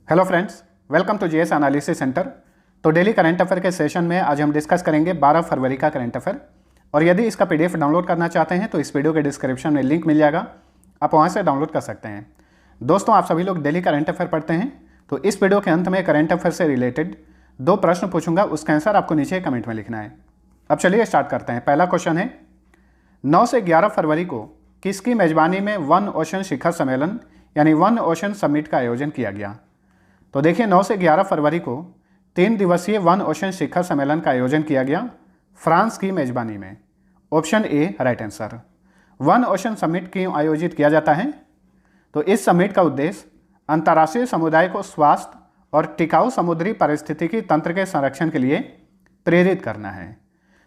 Hello friends, welcome to GS analysis centre. तो daily current affair के session में आज हम डिस्कस करेंगे 12 फरवरी का करंट अफेयर। और यदि इसका पीडीएफ डाउनलोड करना चाहते हैं तो इस वीडियो के डिस्क्रिप्शन में लिंक मिल जाएगा, आप वहां से डाउनलोड कर सकते हैं। दोस्तों, आप सभी लोग डेली करंट अफेयर पढ़ते हैं, तो इस वीडियो के अंत में करंट अफेयर से रिलेटेड 2 प्रश्न पूछूंगा, उसका आंसर आपको नीचे कमेंट में लिखना है। अब चलिए स्टार्ट करते हैं। पहला क्वेश्चन है, 9 से 11 फरवरी को किसकी मेजबानी में वन ओशन शिखर सम्मेलन यानी वन ओशन समिट का आयोजन किया गया? तो देखिए, 9 से 11 फरवरी को 3 दिवसीय वन ओशन शिखर सम्मेलन का आयोजन किया गया फ्रांस की मेजबानी में। Option A right answer. One ocean summit क्यों आयोजित किया जाता है? तो इस समिट का उद्देश्य अंतर्राष्ट्रीय समुदाय को स्वास्थ्य और टिकाऊ समुद्री पारिस्थितिकी तंत्र के संरक्षण के लिए प्रेरित करना है।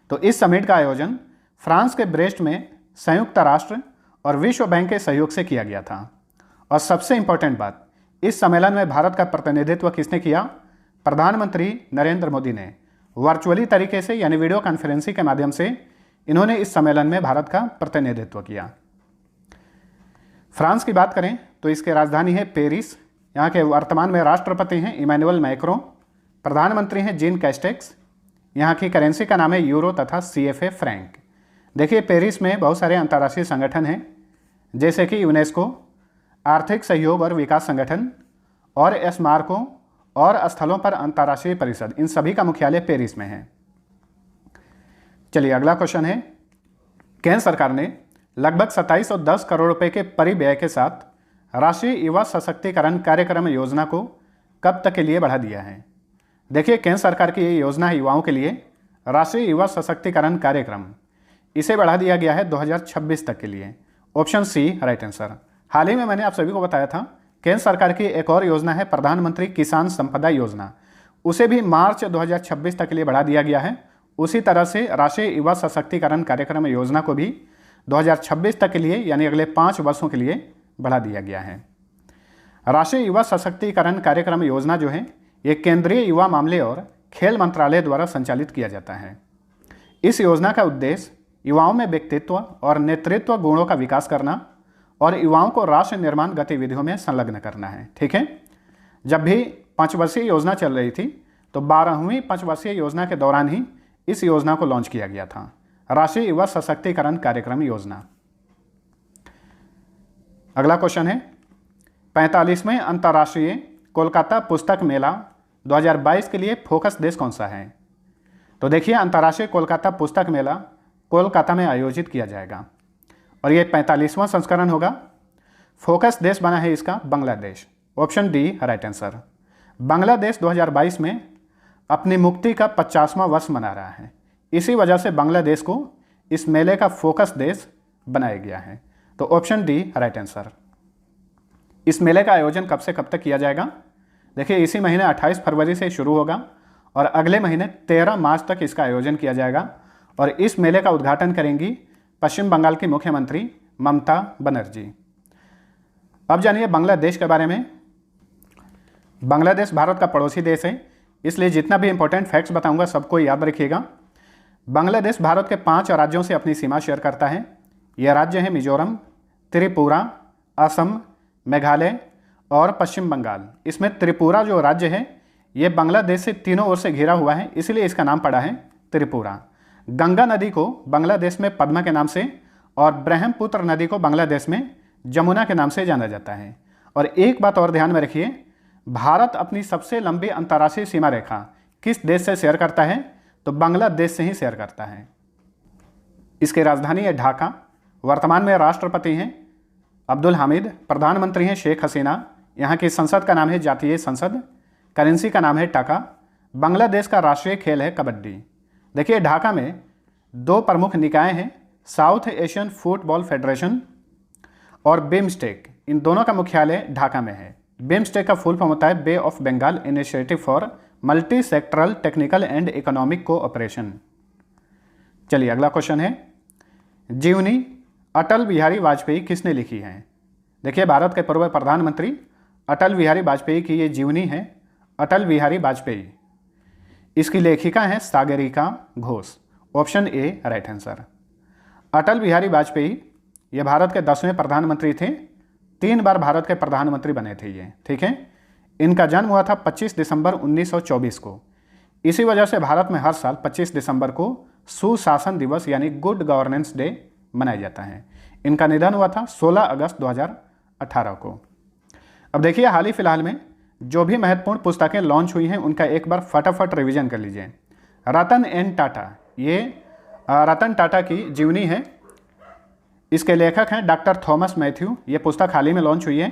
तो इस समिट का आयोजन फ्रांस के ब्रेस्ट में संयुक्त राष्ट्र और विश्व बैंक के सहयोग से किया गया था। और सबसे इंपॉर्टेंट बात, इस सम्मेलन में भारत का प्रतिनिधित्व किसने किया? प्रधानमंत्री नरेंद्र मोदी ने वर्चुअली तरीके से यानी वीडियो कॉन्फ्रेंसिंग के माध्यम से इन्होंने इस सम्मेलन में भारत का प्रतिनिधित्व किया। फ्रांस की बात करें तो इसकी राजधानी है पेरिस। यहाँ के वर्तमान में राष्ट्रपति हैं इमैनुअल मैक्रों, प्रधानमंत्री हैं जीन कैस्टेक्स। यहाँ की करेंसी का नाम है यूरो तथा CFA फ्रैंक। देखिए, पेरिस में बहुत सारे अंतर्राष्ट्रीय संगठन हैं, जैसे कि यूनेस्को, आर्थिक सहयोग और विकास संगठन, और स्मारकों और स्थलों पर अंतर्राष्ट्रीय परिषद, इन सभी का मुख्यालय पेरिस में है। चलिए अगला क्वेश्चन है, केंद्र सरकार ने लगभग 2710 करोड़ रुपए के परिव्यय के साथ राष्ट्रीय युवा सशक्तिकरण कार्यक्रम योजना को कब तक के लिए बढ़ा दिया है? देखिए, केंद्र सरकार की ये योजना है युवाओं के लिए, राष्ट्रीय युवा सशक्तिकरण कार्यक्रम। इसे बढ़ा दिया गया है 2026 तक के लिए। Option C right answer. हाल ही में मैंने आप सभी को बताया था, केंद्र सरकार की एक और योजना है प्रधानमंत्री किसान संपदा योजना, उसे भी मार्च 2026 तक के लिए बढ़ा दिया गया है। उसी तरह से राष्ट्रीय युवा सशक्तिकरण कार्यक्रम योजना को भी 2026 तक के लिए यानी अगले 5 वर्षों के लिए बढ़ा दिया गया है। राष्ट्रीय युवा सशक्तिकरण कार्यक्रम योजना जो है, ये केंद्रीय युवा मामले और खेल मंत्रालय द्वारा संचालित किया जाता है। इस योजना का उद्देश्य युवाओं में व्यक्तित्व और नेतृत्व गुणों का विकास करना और युवाओं को राष्ट्र निर्माण गतिविधियों में संलग्न करना है। ठीक है, जब भी 5 वर्षीय योजना चल रही थी तो 12वीं 5 वर्षीय योजना के दौरान ही इस योजना को लॉन्च किया गया था, राष्ट्रीय युवा सशक्तिकरण कार्यक्रम योजना। अगला क्वेश्चन है, 45वें अंतर्राष्ट्रीय कोलकाता पुस्तक मेला 2022 के लिए फोकस देश कौन सा है? तो देखिए, अंतर्राष्ट्रीय कोलकाता पुस्तक मेला कोलकाता में आयोजित किया जाएगा और ये 45वां संस्करण होगा। फोकस देश बना है इसका Bangladesh. Option D right answer. Bangladesh 2022 में अपनी मुक्ति का 50वां वर्ष मना रहा है, इसी वजह से बांग्लादेश को इस मेले का फोकस देश बनाया गया है। तो ऑप्शन डी राइट आंसर। इस मेले का आयोजन कब से कब तक किया जाएगा? देखिए, इसी महीने 28 फरवरी से शुरू होगा और अगले महीने 13 मार्च तक इसका आयोजन किया जाएगा। और इस मेले का उद्घाटन करेंगी पश्चिम बंगाल की मुख्यमंत्री ममता बनर्जी। अब जानिए बांग्लादेश के बारे में। बांग्लादेश भारत का पड़ोसी देश है, इसलिए जितना भी इंपॉर्टेंट फैक्ट्स बताऊंगा सबको याद रखिएगा। बांग्लादेश भारत के 5 राज्यों से अपनी सीमा शेयर करता है। यह राज्य है मिजोरम, त्रिपुरा, असम, मेघालय और पश्चिम बंगाल। इसमें त्रिपुरा जो राज्य है ये बांग्लादेश से तीनों ओर से घिरा हुआ है, इसलिए इसका नाम पड़ा है त्रिपुरा। गंगा नदी को बांग्लादेश में पद्मा के नाम से और ब्रह्मपुत्र नदी को बांग्लादेश में जमुना के नाम से जाना जाता है। और एक बात और ध्यान में रखिए, भारत अपनी सबसे लंबी अंतर्राष्ट्रीय सीमा रेखा किस देश से शेयर करता है? तो बांग्लादेश से ही शेयर करता है। इसकी राजधानी है ढाका। वर्तमान में राष्ट्रपति हैं अब्दुल हामिद, प्रधानमंत्री हैं शेख हसीना। यहाँ की संसद का नाम है जातीय संसद, करेंसी का नाम है टका। बांग्लादेश का राष्ट्रीय खेल है कबड्डी। देखिए, ढाका में 2 प्रमुख निकाय हैं, साउथ एशियन फुटबॉल फेडरेशन और बिम्स्टेक। इन दोनों का मुख्यालय ढाका में है। बिम्स्टेक का फुल फॉर्म होता है bay of Bengal initiative for multi sectoral technical and economic cooperation. चलिए अगला क्वेश्चन है, जीवनी अटल बिहारी वाजपेयी किसने लिखी है? देखिए, भारत के पूर्व प्रधानमंत्री अटल बिहारी वाजपेयी की ये जीवनी है, अटल बिहारी वाजपेयी। इसकी लेखिका है Sagarika Ghosh. Option A right answer. Atal Bihari Vajpayee ये भारत के 10वें प्रधानमंत्री थे, 3 बार भारत के प्रधानमंत्री बने थे ये। ठीक है, इनका जन्म हुआ था 25 दिसंबर 1924 को। इसी वजह से भारत में हर साल 25 दिसंबर को सुशासन दिवस यानी गुड गवर्नेंस डे मनाया जाता है। इनका निधन हुआ था 16 अगस्त 2018 को। अब देखिए हाल ही फिलहाल में जो भी महत्वपूर्ण पुस्तकें लॉन्च हुई हैं उनका एक बार फटाफट रिवीजन कर लीजिए। रतन एन टाटा, ये रतन टाटा की जीवनी है। इसके लेखक हैं डॉक्टर थॉमस मैथ्यू। ये पुस्तक हाल ही में लॉन्च हुई है।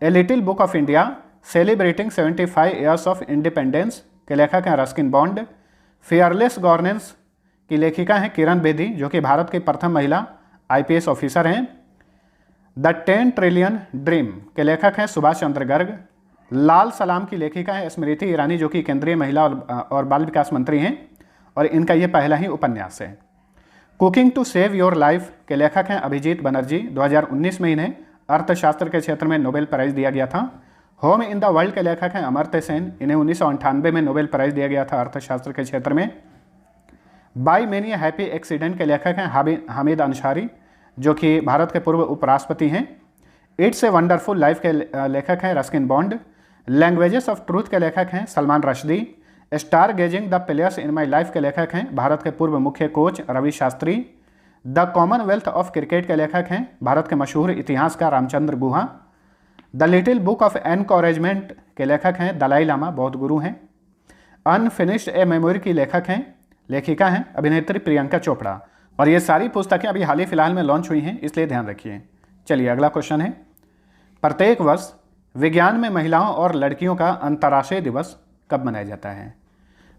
A little book of India celebrating 75 years of independence के लेखक हैं रस्किन बॉन्ड। फेयरलेस गवर्नेंस की लेखिका हैं किरण बेदी, जो कि भारत की प्रथम महिला IPS ऑफिसर हैं। द 10 ट्रिलियन ड्रीम के लेखक हैं सुभाष चंद्र गर्ग। लाल सलाम की लेखिका है स्मृति ईरानी, जो कि केंद्रीय महिला और बाल विकास मंत्री हैं, और इनका ये पहला ही उपन्यास है। Cooking to save your life के लेखक हैं अभिजीत बनर्जी। 2019 में इन्हें अर्थशास्त्र के क्षेत्र में नोबेल प्राइज़ दिया गया था। होम इन द वर्ल्ड के लेखक हैं अमर्त्य सेन। इन्हें 1998 में नोबेल प्राइज़ दिया गया था अर्थशास्त्र के क्षेत्र में। बाय मेनी हैप्पी एक्सीडेंट के लेखक हैं हामिद अंसारी, जो कि भारत के पूर्व उपराष्ट्रपति हैं। इट्स ए वंडरफुल लाइफ के लेखक हैं Ruskin Bond. Languages of truth के लेखक हैं Salman Rushdie. Star gazing the players in my life के लेखक हैं भारत के पूर्व मुख्य coach Ravi Shastri. The commonwealth of cricket के लेखक हैं भारत के मशहूर इतिहासकार Ramachandra Guha. The little book of encouragement के लेखक हैं दलाई लामा, बौद्ध गुरु हैं। अनफिनिश्ड ए मेमोरी की लेखिका हैं अभिनेत्री प्रियंका चोपड़ा। और ये सारी पुस्तकें अभी हाल ही फिलहाल में लॉन्च हुई हैं, इसलिए ध्यान रखिए। चलिए अगला क्वेश्चन है, प्रत्येक वर्ष विज्ञान में महिलाओं और लड़कियों का अंतर्राष्ट्रीय दिवस कब मनाया जाता है?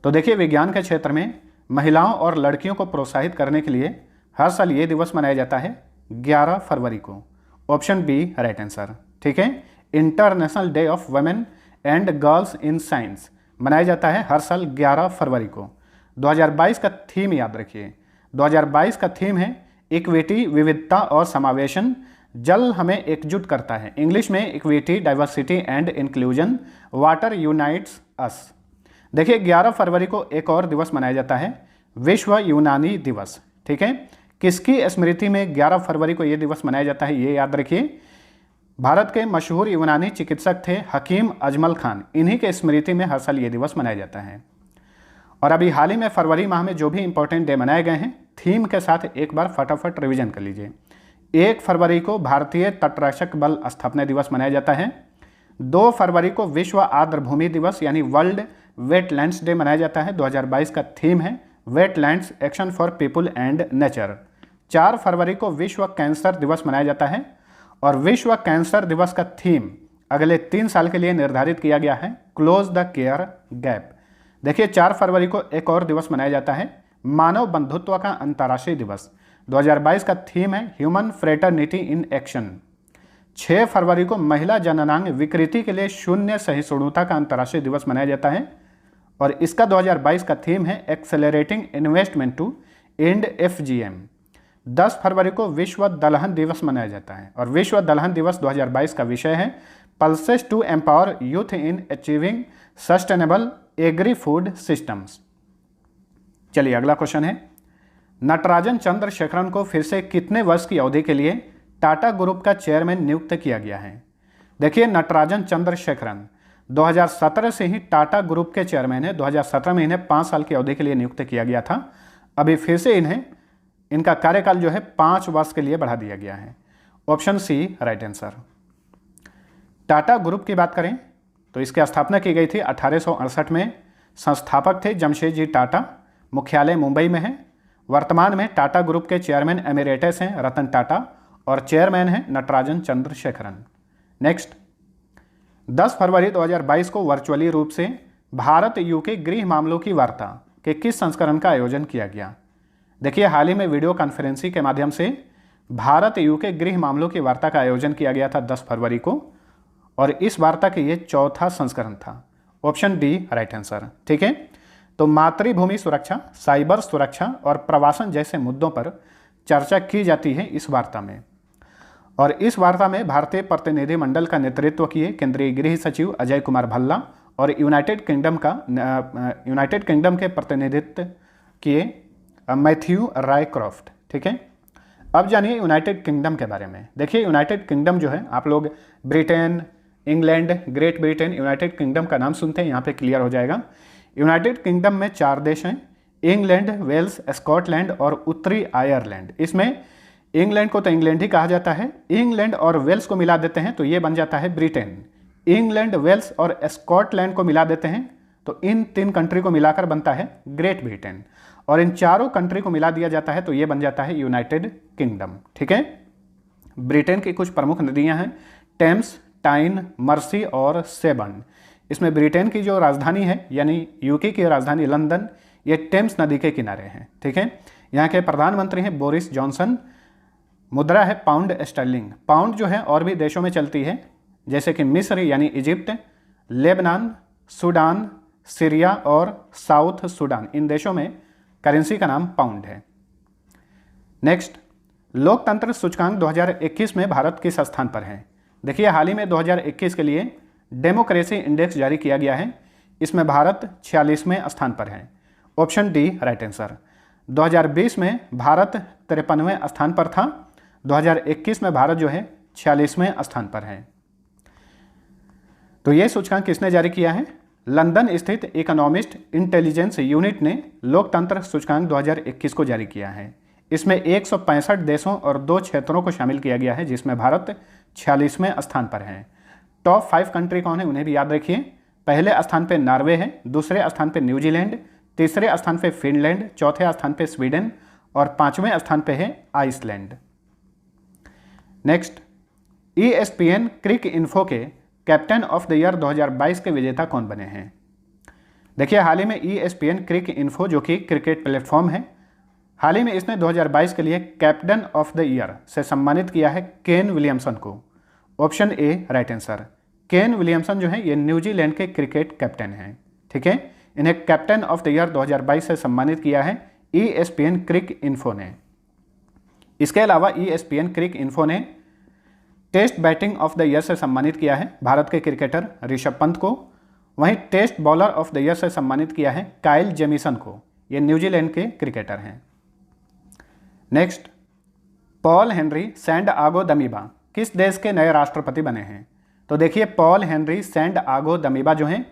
तो देखिए विज्ञान के क्षेत्र में महिलाओं और लड़कियों को प्रोत्साहित करने के लिए हर साल ये दिवस मनाया जाता है 11 फरवरी को। ऑप्शन बी राइट आंसर, ठीक है। International day of women and girls in science मनाया जाता है हर साल 11 फरवरी को। 2022 का थीम याद रखिए, 2022 का थीम है इक्विटी, विविधता और समावेशन। जल हमें एकजुट करता है, इंग्लिश में equity, diversity and inclusion. Water unites us. देखिए 11 फरवरी को एक और दिवस मनाया जाता है, विश्व यूनानी दिवस, ठीक है। किसकी स्मृति में 11 फरवरी को यह दिवस मनाया जाता है ये याद रखिए। भारत के मशहूर यूनानी चिकित्सक थे हकीम अजमल खान, इन्हीं के स्मृति में हर साल ये दिवस मनाया जाता है। और अभी हाल ही में फरवरी माह में जो भी इंपॉर्टेंट डे मनाए गए हैं थीम के साथ एक बार फटाफट रिवीजन कर लीजिए। 1 फरवरी को भारतीय तटरक्षक बल स्थापना दिवस मनाया जाता है। 2 फरवरी को विश्व आर्द्रभूमि दिवस यानी वर्ल्ड वेटलैंड्स डे मनाया जाता है। 2022 का थीम है wetlands action for people and nature. 4 फरवरी को विश्व कैंसर दिवस मनाया जाता है और विश्व कैंसर दिवस का थीम अगले 3 साल के लिए निर्धारित किया गया है क्लोज द केयर गैप। देखिए 4 फरवरी को एक और दिवस मनाया जाता है मानव बंधुत्व का अंतर्राष्ट्रीय दिवस। 2022 का थीम है ह्यूमन फ्रेटर्निटी इन एक्शन। 6 फरवरी को महिला जननांग विकृति के लिए शून्य सहिष्णुता का अंतर्राष्ट्रीय दिवस मनाया जाता है और इसका 2022 का थीम है accelerating investment to end FGM। 10 फरवरी को विश्व दलहन दिवस मनाया जाता है और विश्व दलहन दिवस 2022 का विषय है pulses to empower youth in achieving sustainable agri food systems. चलिए अगला क्वेश्चन है, नटराजन चंद्रशेखरन को फिर से कितने वर्ष की अवधि के लिए टाटा ग्रुप का चेयरमैन नियुक्त किया गया है? देखिए नटराजन चंद्रशेखरन 2017 से ही टाटा ग्रुप के चेयरमैन है। 2017 में इन्हें 5 साल की अवधि के लिए नियुक्त किया गया था। अभी फिर से इनका कार्यकाल जो है 5 वर्ष के लिए बढ़ा दिया गया है। Option C right answer. Tata group की बात करें तो इसकी स्थापना की गई थी 1868 में। संस्थापक थे जमशेदजी टाटा। मुख्यालय मुंबई में है। वर्तमान में टाटा ग्रुप के चेयरमैन एमिरेटस हैं रतन टाटा और चेयरमैन हैं नटराजन चंद्रशेखरन। नेक्स्ट, 10 फरवरी 2022 को वर्चुअली रूप से भारत यूके गृह मामलों की वार्ता के किस संस्करण का आयोजन किया गया? देखिए हाल ही में वीडियो कॉन्फ्रेंसिंग के माध्यम से भारत यूके गृह मामलों की वार्ता का आयोजन किया गया था 10 फरवरी को और इस वार्ता के ये 4था संस्करण था। ऑप्शन डी राइट आंसर, ठीक है। तो मातृभूमि सुरक्षा, साइबर सुरक्षा और प्रवासन जैसे मुद्दों पर चर्चा की जाती है इस वार्ता में। और इस वार्ता में भारतीय प्रतिनिधिमंडल का नेतृत्व किए केंद्रीय गृह सचिव अजय कुमार भल्ला और यूनाइटेड किंगडम के प्रतिनिधित्व किए मैथ्यू रायक्रॉफ्ट, ठीक है। अब जानिए यूनाइटेड किंगडम के बारे में। देखिए यूनाइटेड किंगडम जो है, आप लोग Britain, England, great Britain, United kingdom का नाम सुनते हैं, यहाँ पे क्लियर हो जाएगा। यूनाइटेड किंगडम में 4 देश हैं, इंग्लैंड, वेल्स, स्कॉटलैंड और उत्तरी आयरलैंड। इसमें इंग्लैंड को तो इंग्लैंड ही कहा जाता है, इंग्लैंड और वेल्स को मिला देते हैं तो ये बन जाता है ब्रिटेन। इंग्लैंड, वेल्स और स्कॉटलैंड को मिला देते हैं तो इन 3 कंट्री को मिलाकर बनता है ग्रेट ब्रिटेन, और इन चारों कंट्री को मिला दिया जाता है तो ये बन जाता है यूनाइटेड किंगडम। ठीक है। ब्रिटेन की कुछ प्रमुख नदियां हैं, टेम्स, टाइन, मर्सी और सेबर्न। इसमें ब्रिटेन की जो राजधानी है यानी यूके की राजधानी लंदन, ये टेम्स नदी के किनारे हैं। ठीक है। यहाँ के प्रधानमंत्री हैं बोरिस जॉनसन। मुद्रा है पाउंड स्टर्लिंग। पाउंड जो है और भी देशों में चलती है, जैसे कि मिस्र यानी इजिप्ट, लेबनान, सूडान, सीरिया और साउथ सूडान। इन देशों में करेंसी का नाम पाउंड है। नेक्स्ट, लोकतंत्र सूचकांक 2021 में भारत किस स्थान पर है? देखिए, हाल ही में 2021 के लिए डेमोक्रेसी इंडेक्स जारी किया गया है। इसमें भारत 46वें स्थान पर है। Option D right answer. 2020 में भारत 53वें स्थान पर था, 2021 में भारत जो है 46वें स्थान पर है। तो ये सूचकांक किसने जारी किया है? लंदन स्थित इकोनॉमिस्ट इंटेलिजेंस यूनिट ने लोकतंत्र सूचकांक 2021 को जारी किया है। इसमें 165 देशों और 2 क्षेत्रों को शामिल किया गया है, जिसमें भारत 46वें स्थान पर है। टॉप 5 कंट्री कौन है उन्हें भी याद रखिए। पहले स्थान पे नॉर्वे है, दूसरे स्थान पे न्यूजीलैंड, तीसरे स्थान पे फिनलैंड, चौथे स्थान पे स्वीडन और 5वें स्थान पे है आइसलैंड। नेक्स्ट, ESPN क्रिक इन्फो के कैप्टन ऑफ द ईयर 2022 के विजेता कौन बने हैं? देखिए, हाल ही में ESPN क्रिक इन्फो जो कि क्रिकेट प्लेटफॉर्म है, हाल ही में इसने 2022 के लिए कैप्टन ऑफ द ईयर से सम्मानित किया है केन विलियमसन को। Option A right answer. Kane Williamson जो है ये न्यूजीलैंड के क्रिकेट कैप्टन हैं। ठीक है। इन्हें कैप्टन ऑफ द ईयर 2022 से सम्मानित किया है ESPN क्रिक इन्फो ने। इसके अलावा ESPN क्रिक इन्फो ने test batting of the year से सम्मानित किया है भारत के क्रिकेटर ऋषभ पंत को। वहीं test bowler of the year से सम्मानित किया है काइल जेमिसन को। ये न्यूजीलैंड के क्रिकेटर हैं। नेक्स्ट, पॉल हेनरी सैंड आगो दमीबा किस देश के नए राष्ट्रपति बने हैं? तो देखिए, पॉल हेनरी सैंड आगो दमीबा जो हैं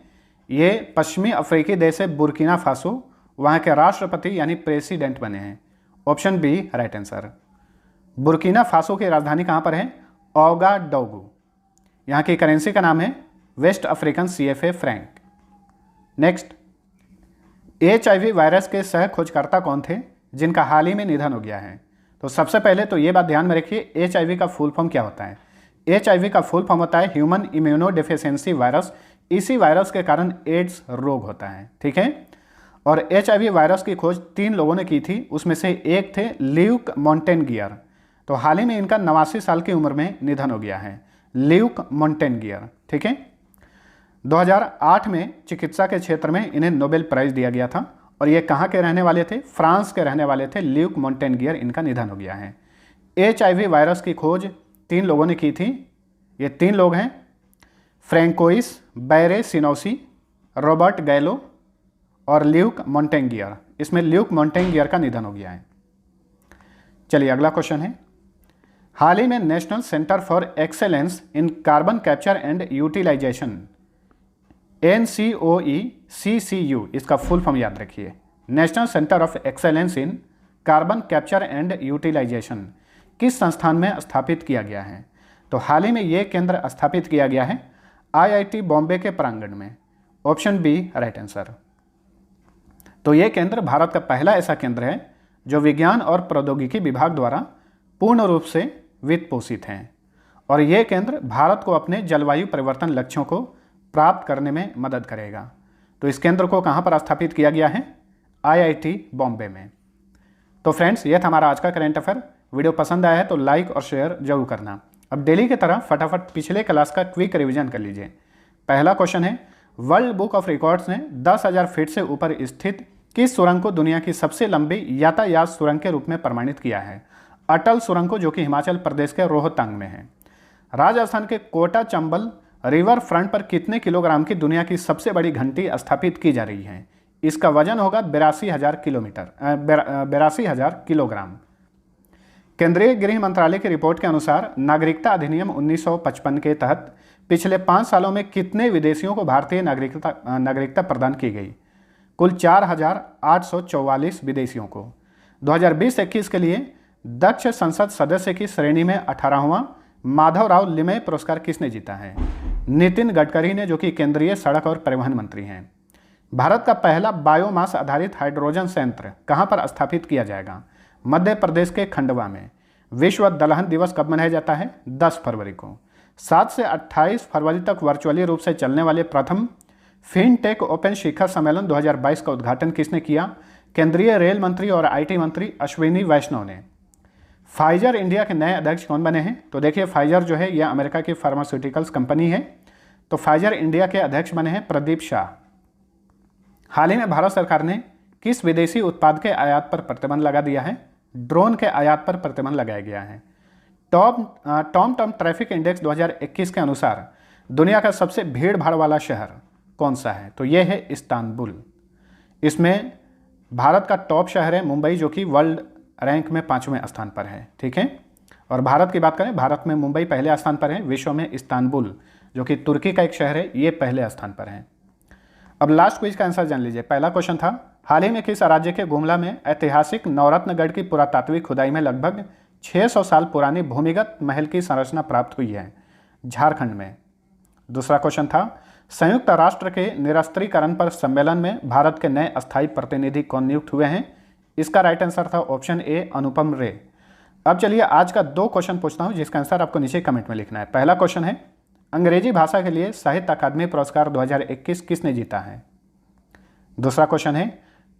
ये पश्चिमी अफ्रीकी देश है बुर्किना फासो, वहाँ के राष्ट्रपति यानी प्रेसिडेंट बने हैं। Option B right answer. Burkina Faso की राजधानी कहाँ पर है? ओगाडोगू। यहाँ की करेंसी का नाम है West African CFA franc. Next, HIV virus के सह खोजकर्ता कौन थे जिनका हाल ही में निधन हो गया है? तो सबसे पहले तो ये बात ध्यान में रखिए, HIV का फुल फॉर्म क्या होता है? HIV का फुल फॉर्म होता है ह्यूमन इम्यूनोडेफिशिएंसी वायरस। इसी वायरस के कारण एड्स रोग होता है। ठीक है। और HIV वायरस की खोज 3 लोगों ने की थी, उसमें से एक थे ल्यूक मॉन्टेनगियर। तो हाल ही में इनका 89 साल की उम्र में निधन हो गया है, ल्यूक मॉन्टेनगियर। ठीक है। 2008 में चिकित्सा के क्षेत्र में इन्हें नोबेल प्राइज दिया गया था और ये कहाँ के रहने वाले थे? फ्रांस के रहने वाले थे ल्यूक मॉन्टेनगियर। इनका निधन हो गया है। HIV वायरस की खोज 3 लोगों ने की थी। ये 3 लोग हैं फ्रैंकोइस बैरे सिनोसी, रॉबर्ट गैलो और ल्यूक मॉन्टेनगियर। इसमें ल्यूक मॉन्टेनगियर का निधन हो गया है। चलिए, अगला क्वेश्चन है, हाल ही में national centre for excellence in carbon capture and utilisation NCOECCU, इसका फुल फॉर्म याद रखिए, national centre of excellence in carbon capture and utilisation, किस संस्थान में स्थापित किया गया है? तो हाल ही में ये केंद्र स्थापित किया गया है IIT बॉम्बे के प्रांगण में। Option B right answer. तो ये केंद्र भारत का पहला ऐसा केंद्र है जो विज्ञान और प्रौद्योगिकी विभाग द्वारा पूर्ण रूप से वित्त पोषित हैं और ये केंद्र भारत को अपने जलवायु परिवर्तन लक्ष्यों को प्राप्त करने में मदद करेगा। तो इस केंद्र को कहाँ पर स्थापित किया गया है? IIT बॉम्बे में। तो फ्रेंड्स, ये था हमारा आज का करंट अफेयर। वीडियो पसंद आया है तो लाइक और शेयर जरूर करना। अब डेली की तरह फटाफट पिछले क्लास का क्विक रिवीजन कर लीजिए। पहला क्वेश्चन है, वर्ल्ड बुक ऑफ रिकॉर्ड्स ने 10,000 फीट से ऊपर स्थित किस सुरंग को दुनिया की सबसे लंबी यातायात सुरंग के रूप में प्रमाणित किया है? अटल सुरंग को, जो कि हिमाचल प्रदेश के रोहतांग में है। राजस्थान के कोटा चंबल रिवर फ्रंट पर कितने किलोग्राम की दुनिया की सबसे बड़ी घंटी स्थापित की जा रही है? इसका वजन होगा 82,000 किलोग्राम। केंद्रीय गृह मंत्रालय की रिपोर्ट के अनुसार नागरिकता अधिनियम 1955 के तहत पिछले 5 सालों में कितने विदेशियों को भारतीय नागरिकता प्रदान की गई? कुल 4,844 विदेशियों को। 2020-21 के लिए दक्ष संसद सदस्य की श्रेणी में 18वां माधवराव लिमये पुरस्कार किसने जीता है? नितिन गडकरी ने, जो कि केंद्रीय सड़क और परिवहन मंत्री हैं। भारत का पहला बायोमास आधारित हाइड्रोजन संयंत्र कहां पर स्थापित किया जाएगा? मध्य प्रदेश के खंडवा में। विश्व दलहन दिवस कब मनाया जाता है? 10 फरवरी को। 7 से 28 फरवरी तक वर्चुअली रूप से चलने वाले प्रथम फिनटेक ओपन शिखर सम्मेलन 2022 का उद्घाटन किसने किया? केंद्रीय रेल मंत्री और आईटी मंत्री अश्विनी वैष्णव ने। फाइजर इंडिया के नए अध्यक्ष कौन बने हैं? तो देखिए, फाइजर जो है यह अमेरिका की फार्मास्यूटिकल्स कंपनी है। तो फाइजर इंडिया के अध्यक्ष बने हैं प्रदीप शाह। हाल ही में भारत सरकार ने किस विदेशी उत्पाद के आयात पर प्रतिबंध लगा दिया है? ड्रोन के आयात पर प्रतिबंध लगाया गया है। टॉम ट्रैफिक इंडेक्स 2021 के अनुसार दुनिया का सबसे भीड़ भाड़ वाला शहर कौन सा है? तो यह है इस्तांबुल। इसमें भारत का टॉप शहर है मुंबई, जो कि वर्ल्ड रैंक में 5वें स्थान पर है। ठीक है, और भारत की बात करें, भारत में मुंबई पहले स्थान पर है। विश्व में इस्तांबुल, जो कि तुर्की का एक शहर है, ये पहले स्थान पर है। अब लास्ट क्विज का आंसर जान लीजिए। पहला क्वेश्चन था, हाल ही में किस राज्य के गुमला में ऐतिहासिक नवरत्नगढ़ की पुरातात्विक खुदाई में लगभग 600 साल पुरानी भूमिगत महल की संरचना प्राप्त हुई है? झारखंड में। दूसरा क्वेश्चन था, संयुक्त राष्ट्र के निरस्त्रीकरण पर सम्मेलन में भारत के नए अस्थायी प्रतिनिधि कौन नियुक्त हुए हैं? इसका राइट आंसर था ऑप्शन ए, अनुपम रे। अब चलिए आज का 2 क्वेश्चन पूछता हूं, जिसका आंसर आपको नीचे कमेंट में लिखना है। पहला क्वेश्चन है, अंग्रेजी भाषा के लिए साहित्य अकादमी पुरस्कार 2021 किसने जीता है? दूसरा क्वेश्चन है,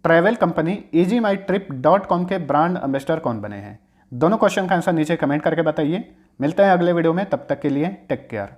ट्रैवल कंपनी easymytrip.com के ब्रांड एम्बेसडर कौन बने हैं? दोनों क्वेश्चन का आंसर नीचे कमेंट करके बताइए। मिलते हैं अगले वीडियो में, तब तक के लिए टेक केयर।